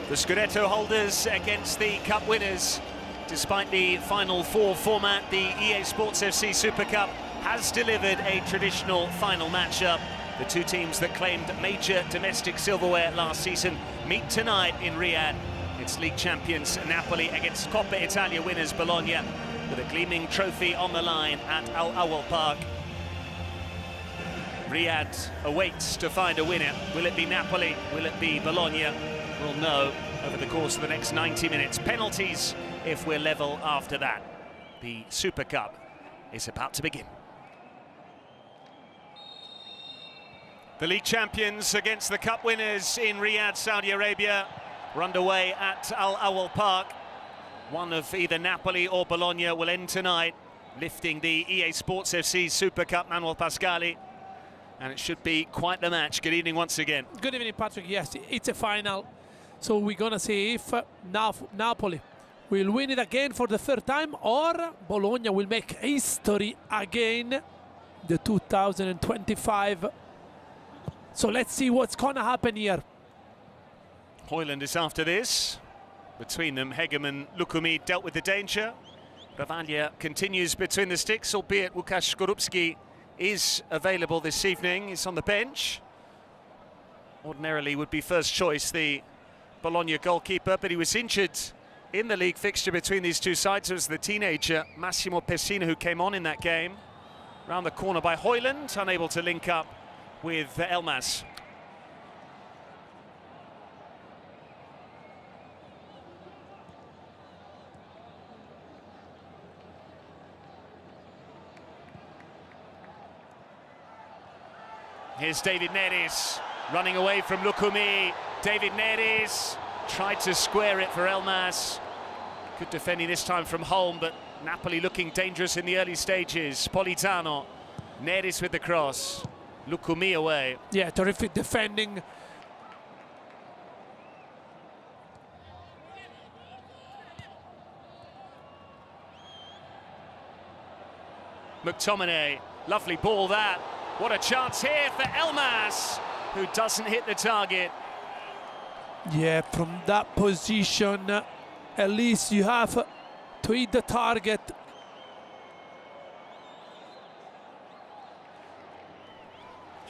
The Scudetto holders against the Cup winners. Despite the Final Four format, the EA Sports FC Super Cup has delivered a traditional final matchup. The two teams that claimed major domestic silverware last season meet tonight in Riyadh. It's league champions Napoli against Coppa Italia winners Bologna, with a gleaming trophy on the line at Al Awal Park. Riyadh awaits to find a winner. Will it be Napoli? Will it be Bologna? We'll know over the course of the next 90 minutes. Penalties if we're level after that. The Super Cup is about to begin. The league champions against the Cup winners in Riyadh, Saudi Arabia. We're underway at Al Awal Park. One of either Napoli or Bologna will end tonight, lifting the EA Sports FC Super Cup, Manuel Pascali. And it should be quite the match. Good evening once again. Good evening, Patrick. Yes, it's a final. So we're going to see if Napoli will win it again for the third time, or Bologna will make history again, the 2025. So let's see what's going to happen here. Højlund is after this. Between them, Hegeman, Lukumi dealt with the danger. Ravaglia continues between the sticks, albeit Łukasz Skorupski is available this evening. He's on the bench. Ordinarily would be first choice, the Bologna goalkeeper, but he was injured in the league fixture between these two sides. It was the teenager Massimo Pessina who came on in that game. Round the corner by Højlund, unable to link up with Elmas. Here's David Neres running away from Lukumi. David Neres tried to square it for Elmas. Good defending this time from Holm, but Napoli looking dangerous in the early stages. Politano, Neres with the cross. Lukumi away. Yeah, terrific defending. McTominay, lovely ball that. What a chance here for Elmas, who doesn't hit the target. Yeah, from that position, at least you have to hit the target.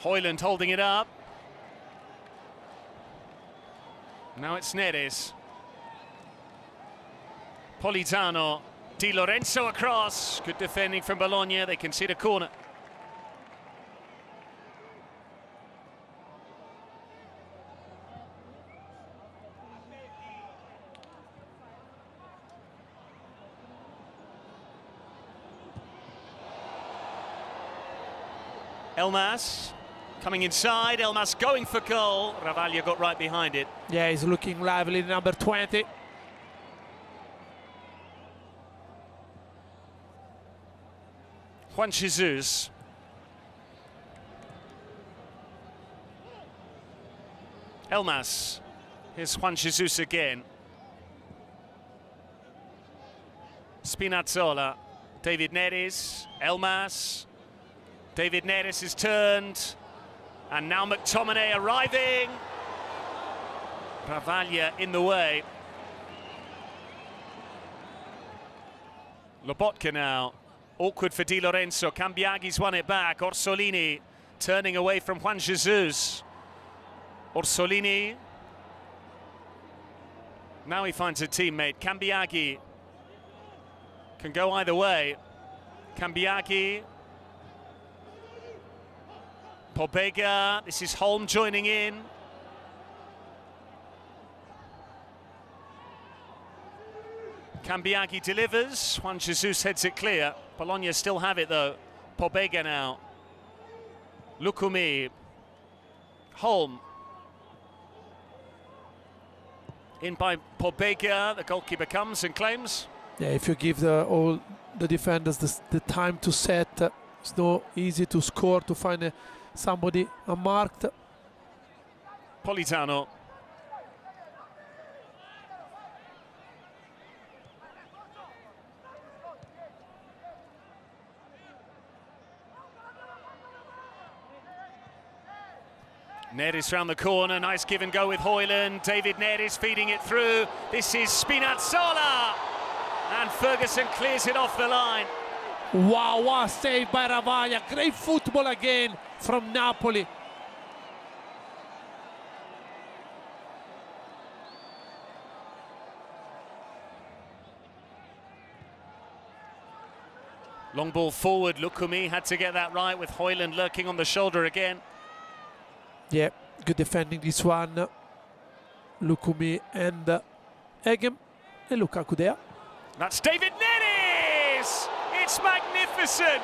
Højlund holding it up. Now it's Neres. Politano, Di Lorenzo across. Good defending from Bologna. They concede a corner. Elmas coming inside, Elmas going for goal. Ravaglia got right behind it. Yeah, he's looking lively, number 20. Juan Jesus. Elmas. Here's Juan Jesus again. Spinazzola. David Neres. Elmas. David Neres is turned, and now McTominay arriving. Ravaglia in the way. Lobotka now, awkward for Di Lorenzo. Cambiaghi's won it back. Orsolini turning away from Juan Jesus. Orsolini. Now he finds a teammate. Cambiaghi can go either way. Cambiaghi. Pobega, this is Holm joining in. Cambiaghi delivers, Juan Jesus heads it clear. Bologna still have it though. Pobega now. Lukumi. Holm. In by Pobega, the goalkeeper comes and claims. Yeah, if you give all the defenders the time to set, it's not easy to score, to find somebody unmarked. Politano. Neres round the corner, nice give and go with Højlund. David Neres feeding it through. This is Spinazzola, and Ferguson clears it off the line. Wow, what a save by Ravaglia. Great football again from Napoli. Long ball forward, Lukumi had to get that right with Højlund lurking on the shoulder again. Yeah, good defending this one. Lukumi and Egem and Lukaku there. That's David Neres! It's magnificent!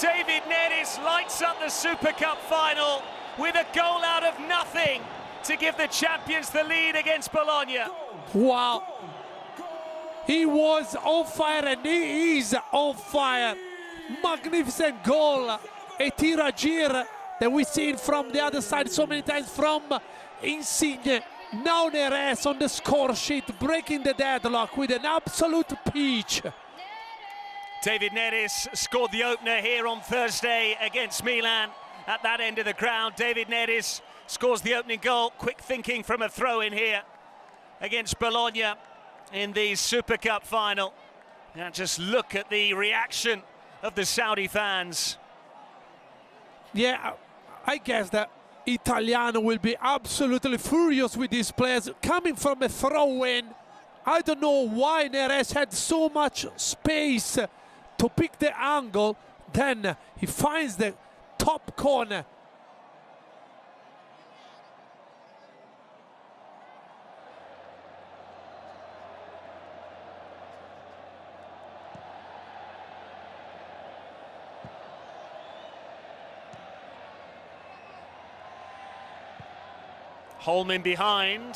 David Neres lights up the Super Cup final with a goal out of nothing to give the champions the lead against Bologna. Wow. He was on fire and he is on fire. Magnificent goal. A tiragir that we've seen from the other side so many times from Insigne. Now Neres on the score sheet, breaking the deadlock with an absolute peach. David Neres scored the opener here on Thursday against Milan at that end of the ground. David Neres scores the opening goal. Quick thinking from a throw-in here against Bologna in the Super Cup final. And just look at the reaction of the Saudi fans. Yeah, I guess that Italiano will be absolutely furious with these players coming from a throw-in. I don't know why Neres had so much space to pick the angle. Then he finds the top corner. Holm behind.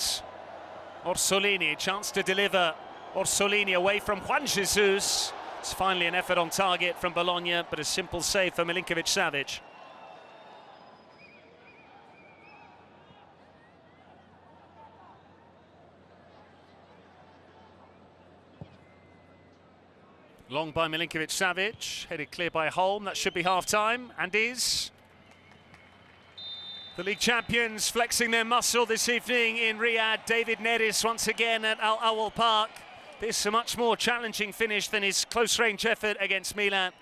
Orsolini, chance to deliver. Orsolini away from Juan Jesus. It's finally an effort on target from Bologna, but a simple save for Milinkovic-Savic. Long by Milinkovic-Savic, headed clear by Holm. That should be half-time, and is. The league champions flexing their muscle this evening in Riyadh. David Neres once again at Al Awal Park. This is a much more challenging finish than his close-range effort against Milan.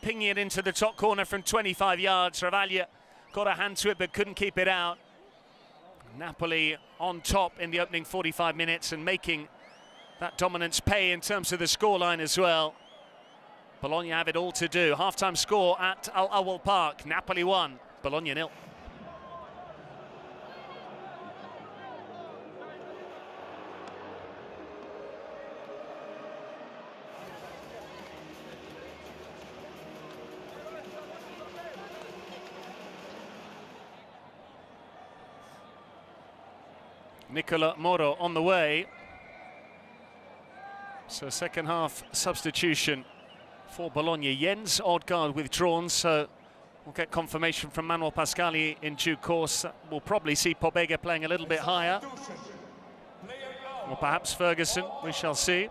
Pinging it into the top corner from 25 yards. Ravaglia got a hand to it but couldn't keep it out. Napoli on top in the opening 45 minutes and making that dominance pay in terms of the scoreline as well. Bologna have it all to do. Half-time score at Al Awal Park. Napoli 1, Bologna 0. Nicola Moro on the way. So second half substitution for Bologna. Jens Odgaard withdrawn, so we'll get confirmation from Manuel Pascali in due course. We'll probably see Pobega playing a little bit higher. Or perhaps Ferguson, we shall see.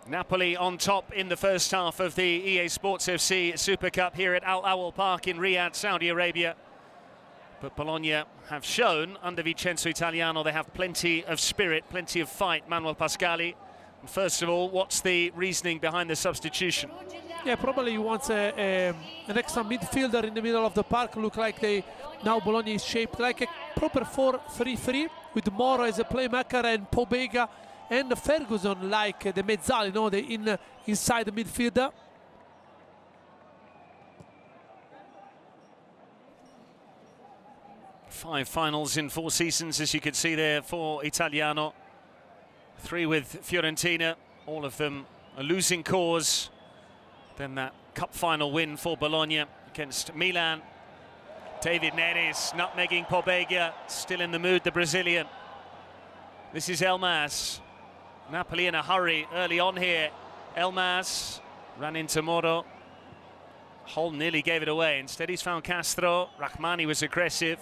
Napoli on top in the first half of the EA Sports FC Super Cup here at Al Awal Park in Riyadh, Saudi Arabia. But Bologna have shown, under Vincenzo Italiano, they have plenty of spirit, plenty of fight, Manuel Pascali. And first of all, what's the reasoning behind the substitution? Yeah, probably he wants an extra midfielder in the middle of the park. Look like now Bologna is shaped like a proper 4-3-3 with Moro as a playmaker and Pobega and Ferguson like the mezzali, you know, the inside the midfielder. Five finals in 4 seasons, as you can see there for Italiano. 3 with Fiorentina, all of them a losing cause. Then that cup final win for Bologna against Milan. David Neres nutmegging Pobega, still in the mood, the Brazilian. This is Elmas. Napoli in a hurry early on here. Elmas ran into Moro. Holm nearly gave it away. Instead he's found Castro. Rahmani was aggressive.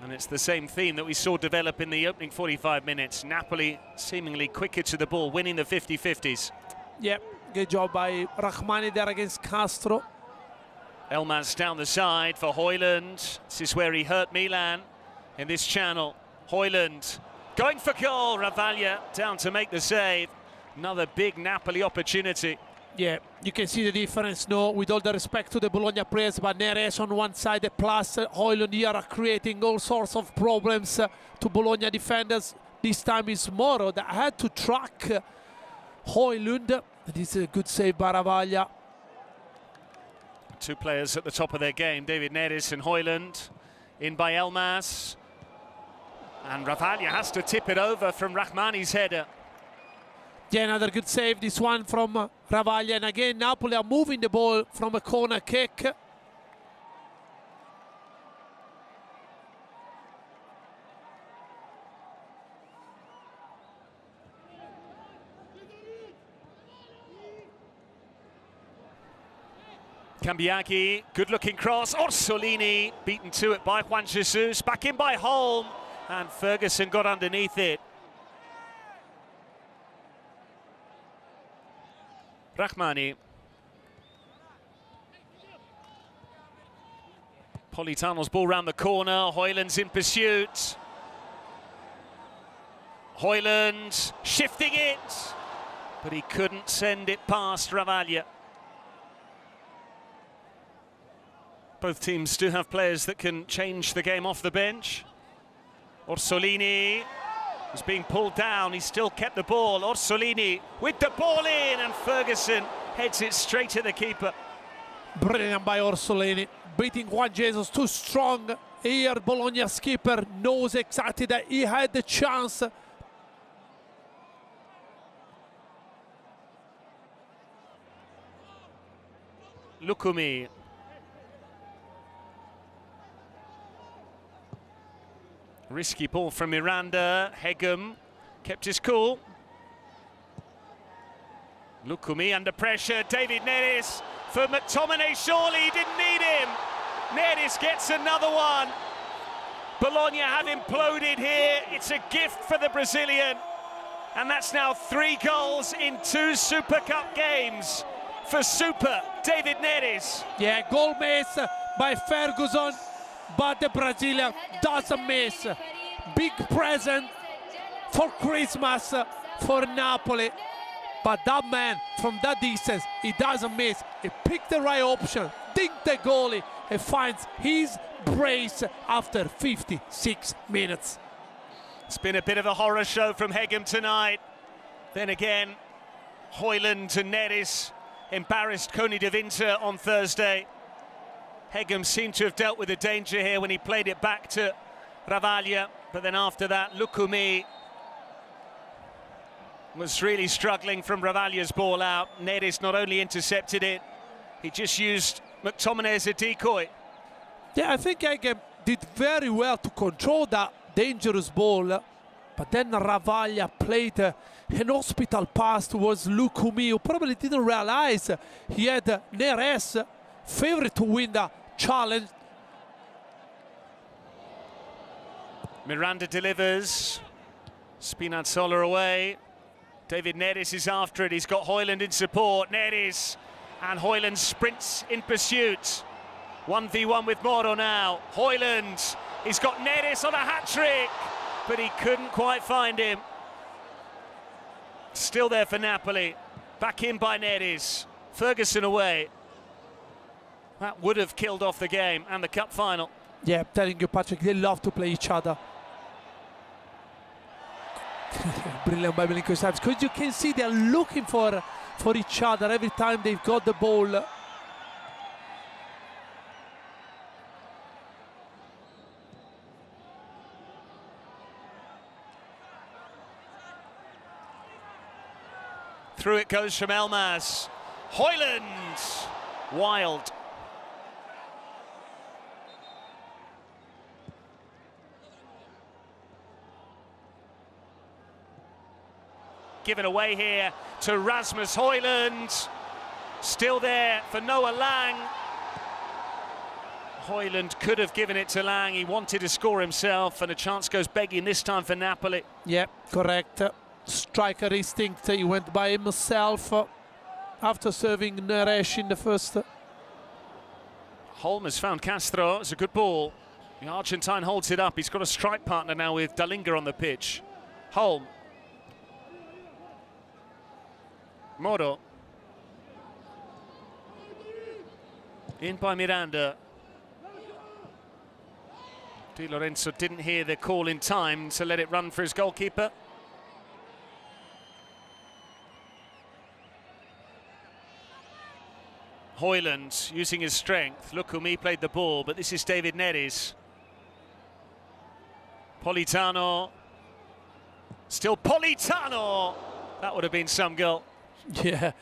And it's the same theme that we saw develop in the opening 45 minutes. Napoli seemingly quicker to the ball, winning the 50-50s. Yeah, good job by Rahmani there against Castro. Elmas down the side for Højlund. This is where he hurt Milan in this channel. Højlund going for goal. Ravaglia down to make the save. Another big Napoli opportunity. Yeah, you can see the difference, no, with all the respect to the Bologna players, but Neres on one side, plus Højlund here are creating all sorts of problems to Bologna defenders. This time is Moro that had to track Højlund. This is a good save by Ravaglia. Two players at the top of their game, David Neres and Højlund. In by Elmas. And Ravaglia has to tip it over from Rahmani's header. Yeah, another good save, this one from Ravaglia. And again, Napoli are moving the ball from a corner kick. Cambiaghi, good-looking cross. Orsolini beaten to it by Juan Jesus. Back in by Holm. And Ferguson got underneath it. Rahmani. Politano's ball round the corner. Højlund's in pursuit. Højlund shifting it, but he couldn't send it past Ravaglia. Both teams do have players that can change the game off the bench. Orsolini is being pulled down. He still kept the ball. Orsolini with the ball in, and Ferguson heads it straight at the keeper. Brilliant by Orsolini, beating Juan Jesus too strong. Here Bologna's keeper knows exactly that he had the chance. Lukumi. Risky ball from Miranda. Hegem kept his cool. Lukumi under pressure. David Neres for McTominay. Surely he didn't need him. Neres gets another one. Bologna have imploded here. It's a gift for the Brazilian. And that's now 3 goals in 2 Super Cup games for Super David Neres. Yeah, goal missed by Ferguson, but the Brazilian doesn't miss. Big present for Christmas for Napoli. But that man, from that distance, he doesn't miss. He picked the right option, dinked the goalie, and finds his brace after 56 minutes. It's been a bit of a horror show from Hegem tonight. Then again, Højlund and Neres embarrassed Coni de Winter on Thursday. Hegem seemed to have dealt with the danger here when he played it back to Ravaglia, but then after that, Lukumi was really struggling from Ravaglia's ball out. Neres not only intercepted it, he just used McTominay as a decoy. Yeah, I think Hegem did very well to control that dangerous ball, but then Ravaglia played an hospital pass towards Lukumi, who probably didn't realize he had Neres favorite to win the challenge. Miranda delivers. Spinazzola away. David Neres is after it. He's got Højlund in support. Neres and Højlund sprints in pursuit. 1v1 with Moro now. Højlund, he's got Neres on a hat-trick, but he couldn't quite find him. Still there for Napoli. Back in by Neres. Ferguson away. That would have killed off the game and the cup final. Yeah, I'm telling you, Patrick, they love to play each other. Brilliant by Milinkovic, because you can see they're looking for each other every time they've got the ball. Through it goes from Elmas. Højlund, wild. Given away here to Rasmus Højlund. Still there for Noah Lang. Højlund could have given it to Lang. He wanted to score himself, and a chance goes begging this time for Napoli. Yeah, correct. Striker instinct, he went by himself after serving Neres in the first. Holm has found Castro. It's a good ball. The Argentine holds it up. He's got a strike partner now with Dalinga on the pitch. Holm. Moro. In by Miranda. Di Lorenzo didn't hear the call in time to let it run for his goalkeeper. Højlund using his strength. Lukumi played the ball, but this is David Neres. Politano. Still Politano! That would have been some goal. Yeah.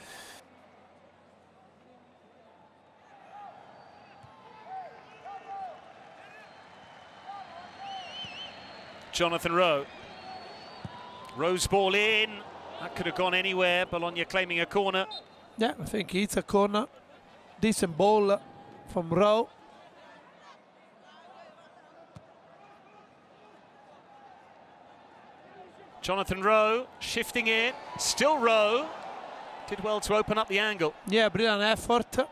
Jonathan Rowe. Rowe's ball in. That could have gone anywhere. Bologna claiming a corner. Yeah, I think it's a corner. Decent ball from Rowe. Jonathan Rowe shifting in. Still Rowe. Did well to open up the angle. Yeah, brilliant effort.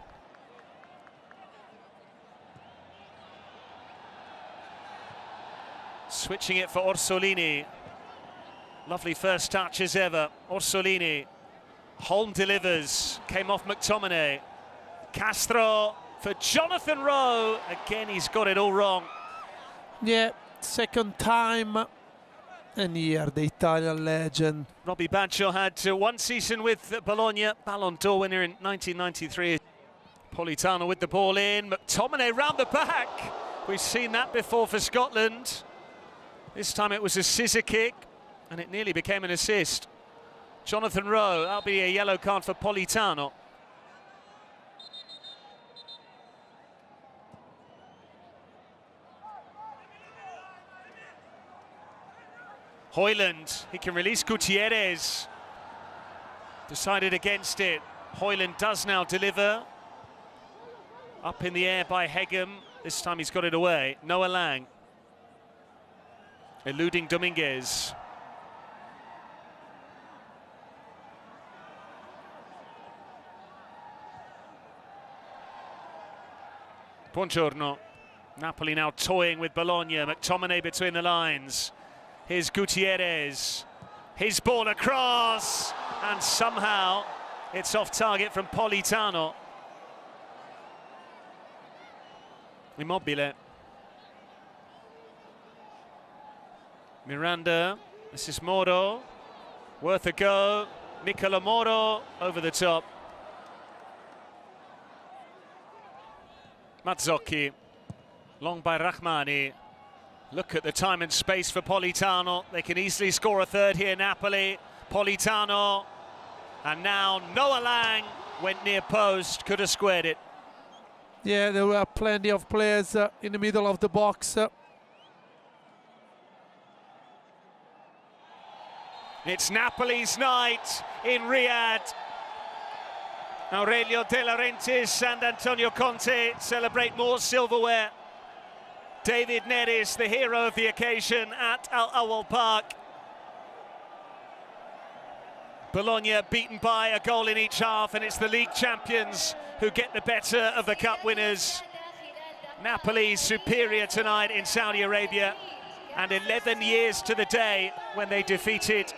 Switching it for Orsolini. Lovely first touch as ever. Orsolini. Holm delivers. Came off McTominay. Castro for Jonathan Rowe. Again, he's got it all wrong. Yeah, second time. And here, the Italian legend. Robbie Baggio had one season with Bologna. Ballon d'Or winner in 1993. Politano with the ball in. McTominay round the back. We've seen that before for Scotland. This time it was a scissor kick, and it nearly became an assist. Jonathan Rowe, that'll be a yellow card for Politano. Højlund, he can release Gutierrez. Decided against it. Højlund does now deliver. Up in the air by Hegem. This time he's got it away. Noah Lang. Eluding Dominguez. Buongiorno. Napoli now toying with Bologna. McTominay between the lines. Here's Gutierrez. His ball across. And somehow it's off target from Politano. Immobile. Miranda. This is Moro. Worth a go. Nicola Moro over the top. Mazzocchi. Long by Rahmani. Look at the time and space for Politano. They can easily score a third here, Napoli. Politano. And now Noah Lang went near post, could have squared it. Yeah, there were plenty of players in the middle of the box. It's Napoli's night in Riyadh. Aurelio De Laurentiis and Antonio Conte celebrate more silverware. David Neres, the hero of the occasion at Al Awal Park. Bologna beaten by a goal in each half, and it's the league champions who get the better of the cup winners. Napoli superior tonight in Saudi Arabia, and 11 years to the day when they defeated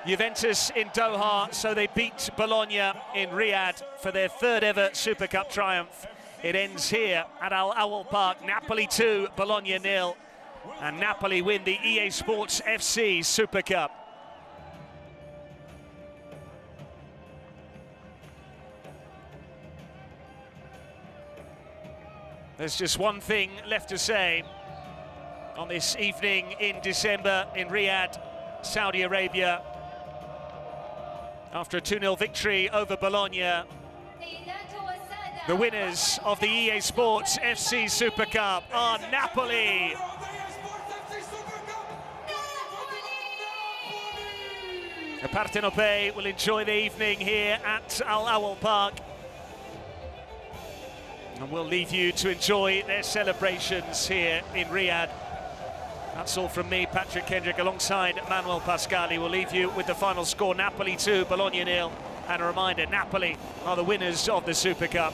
Juventus in Doha, so they beat Bologna in Riyadh for their third ever Super Cup triumph. It ends here at Al Awal Park. Napoli 2, Bologna 0, and Napoli win the EA Sports FC Super Cup. There's just one thing left to say on this evening in December in Riyadh, Saudi Arabia. After a 2-0 victory over Bologna, the winners of the EA Sports FC Super Cup are Napoli. The Partenopei will enjoy the evening here at Al Awal Park. And we'll leave you to enjoy their celebrations here in Riyadh. That's all from me, Patrick Kendrick, alongside Manuel Pascali. We'll leave you with the final score, Napoli 2, Bologna 0. And a reminder, Napoli are the winners of the Super Cup.